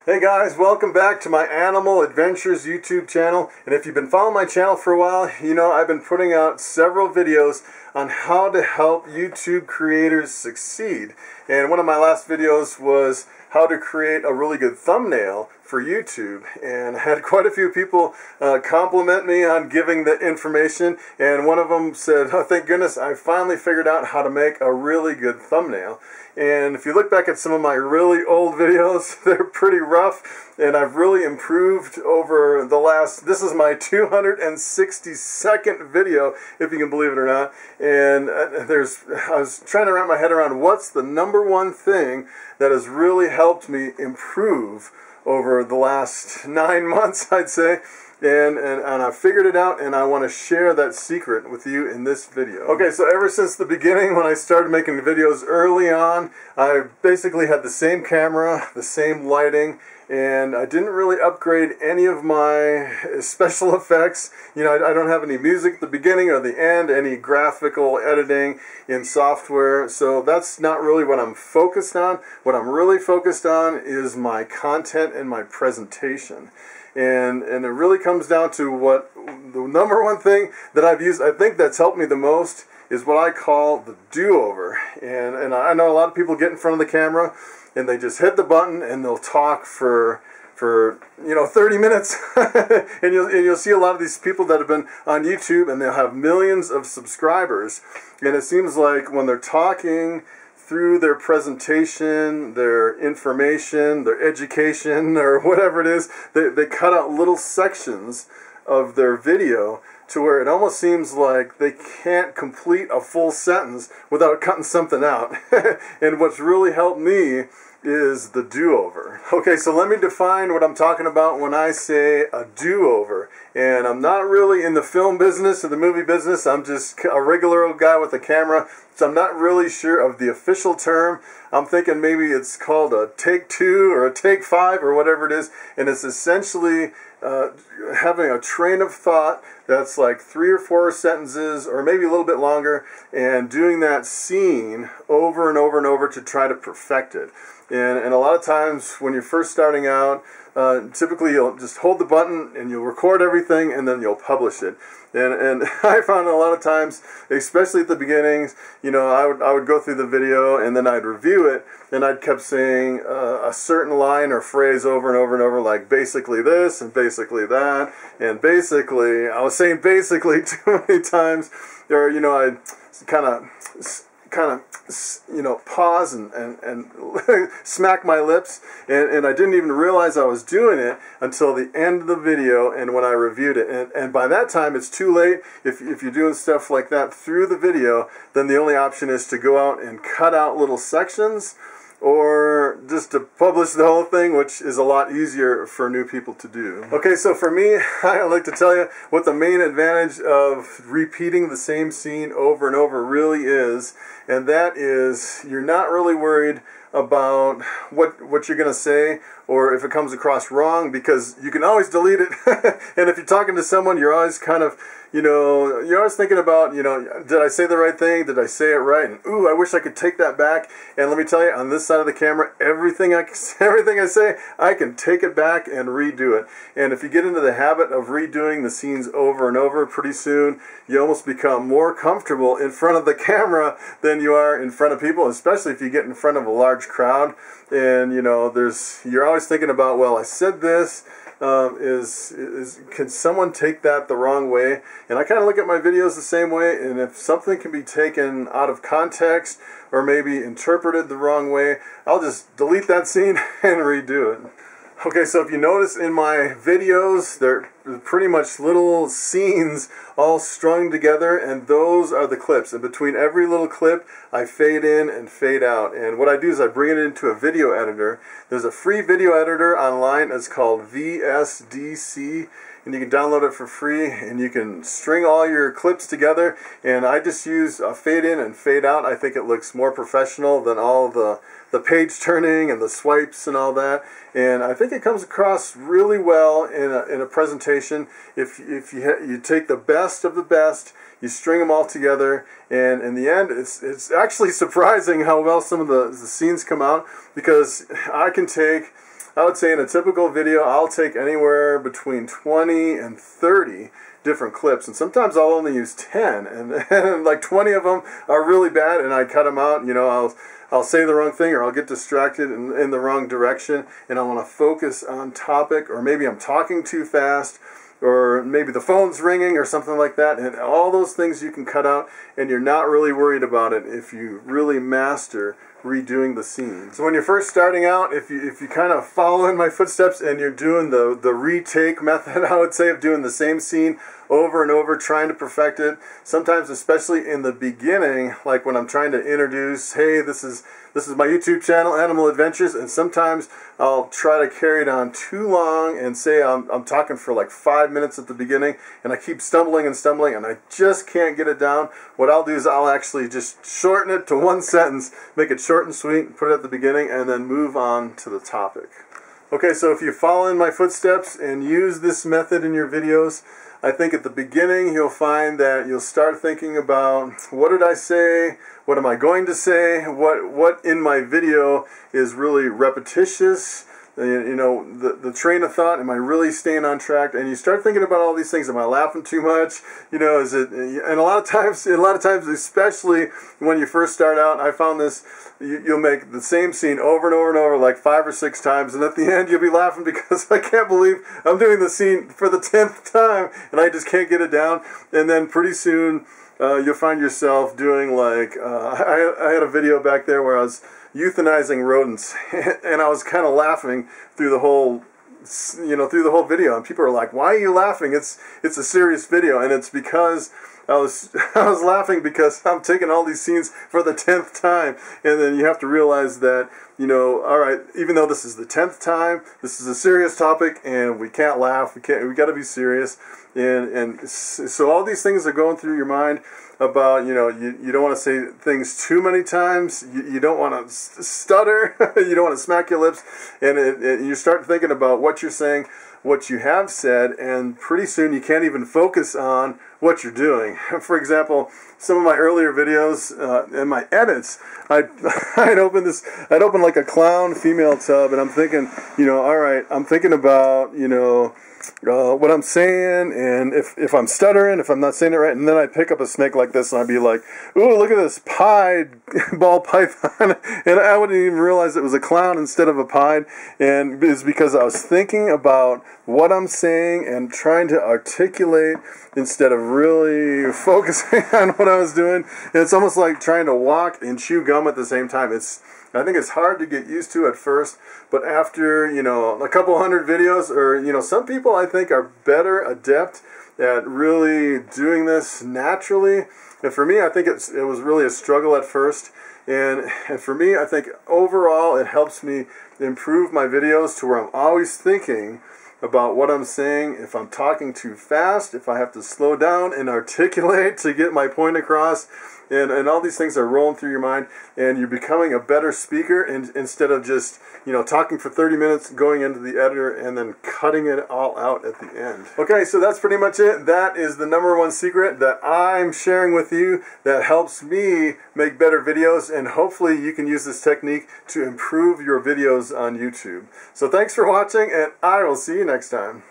Hey guys, welcome back to my Animal Adventures YouTube channel. And if you've been following my channel for a while, you know I've been putting out several videos on how to help YouTube creators succeed. And one of my last videos was how to create a really good thumbnail for YouTube. And I had quite a few people compliment me on giving the information. And one of them said, oh, thank goodness, I finally figured out how to make a really good thumbnail. And if you look back at some of my really old videos, they're pretty rough, and I've really improved over the last, this is my 262nd video, if you can believe it or not, and I was trying to wrap my head around what's the number one thing that has really helped me improve over the last 9 months, I'd say. And I figured it out, and I want to share that secret with you in this video. Okay, so ever since the beginning, when I started making videos early on, I basically had the same camera, the same lighting, and I didn't really upgrade any of my special effects. You know, I don't have any music at the beginning or the end, any graphical editing in software, so that's not really what I'm focused on. What I'm really focused on is my content and my presentation. And it really comes down to what the number one thing that I've used, I think that's helped me the most, is what I call the do-over. And I know a lot of people get in front of the camera and they just hit the button and they'll talk for 30 minutes. and you'll see a lot of these people that have been on YouTube and they'll have millions of subscribers. And it seems like when they're talking through their presentation, their information, their education, or whatever it is, they cut out little sections of their video to where it almost seems like they can't complete a full sentence without cutting something out. And what's really helped me is the do-over. Okay, so let me define what I'm talking about when I say a do-over. And I'm not really in the film business or the movie business. I'm just a regular old guy with a camera, so I'm not really sure of the official term. I'm thinking maybe it's called a take 2 or a take 5 or whatever it is, and it's essentially having a train of thought that's like 3 or 4 sentences or maybe a little bit longer, and doing that scene over and over and over to try to perfect it. And a lot of times when you're first starting out, typically you'll just hold the button and you'll record everything and then you'll publish it. And I found a lot of times, especially at the beginnings, you know, I would go through the video and then I'd review it, and I'd kept saying a certain line or phrase over and over and over, like basically this and basically that, and basically, I was saying basically too many times, or, you know, I'd kind of pause and smack my lips, and I didn't even realize I was doing it until the end of the video and when I reviewed it. And by that time it's too late. If you're doing stuff like that through the video, then the only option is to go out and cut out little sections, or just to publish the whole thing, which is a lot easier for new people to do. Okay, so for me, I like to tell you what the main advantage of repeating the same scene over and over really is, and that is you're not really worried about what you're going to say or if it comes across wrong, because you can always delete it. And if you're talking to someone, you're always kind of, you know, you're always thinking about, you know, did I say the right thing? Did I say it right? And ooh, I wish I could take that back. And let me tell you, on this side of the camera, everything I say, I can take it back and redo it. And if you get into the habit of redoing the scenes over and over, pretty soon you almost become more comfortable in front of the camera than you are in front of people, especially if you get in front of a large crowd. And you know, you're always thinking about, well, I said this, can someone take that the wrong way? And I kind of look at my videos the same way, and if something can be taken out of context or maybe interpreted the wrong way, I'll just delete that scene and redo it. Okay, so if you notice in my videos, they're pretty much little scenes all strung together, and those are the clips. And between every little clip, I fade in and fade out. And what I do is I bring it into a video editor. There's a free video editor online. It's called VSDC, and you can download it for free, and you can string all your clips together. And I just use a fade in and fade out. I think it looks more professional than all the page turning and the swipes and all that. And I think it comes across really well in a presentation if you take the best of the best, you string them all together, and in the end it's actually surprising how well some of the scenes come out, because I can take I would say in a typical video, I'll take anywhere between 20 and 30 different clips, and sometimes I'll only use 10, and like 20 of them are really bad, and I cut them out. You know, I'll say the wrong thing, or I'll get distracted in the wrong direction, and I want to focus on topic, or maybe I'm talking too fast, or maybe the phone's ringing or something like that, and all those things you can cut out, and you're not really worried about it if you really master redoing the scene. So when you're first starting out, if you kind of follow in my footsteps and you're doing the retake method, I would say, of doing the same scene over and over, trying to perfect it. Sometimes, especially in the beginning, like when I'm trying to introduce, hey, this is my YouTube channel, Animal Adventures, and sometimes I'll try to carry it on too long and say I'm talking for like 5 minutes at the beginning, and I keep stumbling and stumbling, and I just can't get it down. What I'll do is I'll actually just shorten it to one sentence, make it short and sweet, put it at the beginning, and then move on to the topic. Okay, so if you follow in my footsteps and use this method in your videos, I think at the beginning you'll find that you'll start thinking about, what did I say? What am I going to say? What in my video is really repetitious? You know, the train of thought, am I really staying on track? And you start thinking about all these things. Am I laughing too much? You know, is it? And a lot of times, especially when you first start out, I found this, you'll make the same scene over and over and over, like 5 or 6 times, and at the end you'll be laughing because I can't believe I'm doing the scene for the 10th time, and I just can't get it down. And then pretty soon, you'll find yourself doing like, I had a video back there where I was euthanizing rodents, and I was kind of laughing through the whole, through the whole video, and people are like, "Why are you laughing? It's a serious video," and it's because I was laughing because I'm taking all these scenes for the 10th time, and then you have to realize that, you know, all right, even though this is the 10th time, this is a serious topic, and we can't laugh. We got to be serious, and so all these things are going through your mind about, you know, you don't want to say things too many times, you don't want to stutter, you don't want to smack your lips, and you start thinking about what you're saying, what you have said, and pretty soon you can't even focus on what you're doing. For example, some of my earlier videos and my edits, I'd open like a clown female tub, and I'm thinking, you know, all right, I'm thinking about, you know, what I'm saying, and if I'm stuttering, if I'm not saying it right, and then I'd pick up a snake like this, and I'd be like, ooh, look at this pied ball python, and I wouldn't even realize it was a clown instead of a pied, and it's because I was thinking about what I'm saying and trying to articulate instead of really focusing on what I was doing. And it's almost like trying to walk and chew gum at the same time. I think it's hard to get used to at first, but after, you know, a couple hundred videos, or, you know, some people I think are better adept at really doing this naturally. And for me, I think it was really a struggle at first. And for me, I think overall it helps me improve my videos to where I'm always thinking about what I'm saying, if I'm talking too fast, if I have to slow down and articulate to get my point across, and all these things are rolling through your mind, and you're becoming a better speaker, and instead of just, you know, talking for 30 minutes, going into the editor, and then cutting it all out at the end. Okay, so that's pretty much it. That is the #1 secret that I'm sharing with you that helps me make better videos, and hopefully you can use this technique to improve your videos on YouTube. So thanks for watching, and I will see you next time.